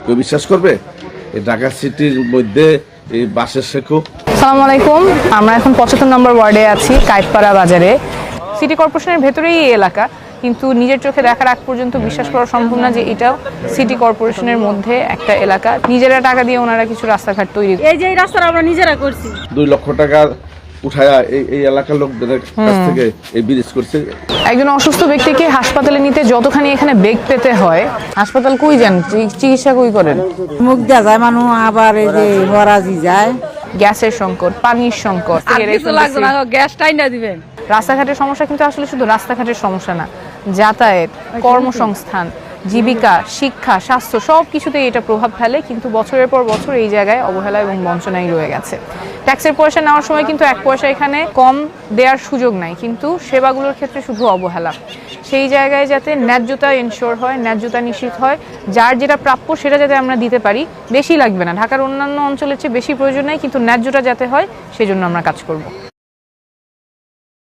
কেউ বিশ্বাস করবে? এই ঢাকা সিটির মধ্যে এই বাসের শেখো। আসসালামু আলাইকুম। আমরা এখন 75 নম্বর ওয়ার্ডে আছি, কাইতপাড়া বাজারে। সিটি কর্পোরেশনের ভেতরেই এই এলাকা, কিন্তু নিজের চোখে দেখার আগ পর্যন্ত বিশ্বাস করা সম্ভব না যে এটাও সিটি কর্পোরেশনের মধ্যে একটা এলাকা। নিজেরা টাকা দিয়ে ওনারা কিছু রাস্তাঘাট তৈরি, এই যে এই রাস্তাটা আমরা নিজেরা করছি। 2 লক্ষ টাকা উঠায়া এই এলাকার লোকদের কাছ থেকে এই ব্রিজ করছে। একজন অসুস্থ ব্যক্তিকে হাসপাতালে নিতে যতখানি এখানে বেগ পেতে হয়, হাসপাতাল কই যান, চিকিৎসা কই করেন? মুখ দেওয়া যায় মানুষ, আবার এই যে মরাজি যায়। গ্যাসের সংকট, পানির সংকট, গ্যাসটাই না দিবেন। রাস্তাঘাটের সমস্যা কিন্তু আসলে শুধু রাস্তাঘাটের সমস্যা না, যাতায়াত, কর্মসংস্থান, জীবিকা, শিক্ষা, স্বাস্থ্য সব কিছুতেই এটা প্রভাব ফেলে। কিন্তু বছরের পর বছর এই জায়গায় অবহেলা এবং বঞ্চনাই রয়ে গেছে। ট্যাক্সের পয়সা নেওয়ার সময় কিন্তু 1 পয়সা এখানে কম দেওয়ার সুযোগ নাই, কিন্তু সেবাগুলোর ক্ষেত্রে শুধু অবহেলা। সেই জায়গায় যাতে ন্যায্যতা এনশিওর হয়, ন্যায্যতা নিশ্চিত হয়, যার যেটা প্রাপ্য সেটা যাতে আমরা দিতে পারি। বেশি লাগবে না, ঢাকার অন্যান্য অঞ্চলের চেয়ে বেশি প্রয়োজন নেই, কিন্তু ন্যায্যটা যাতে হয় সেজন্য আমরা কাজ করব।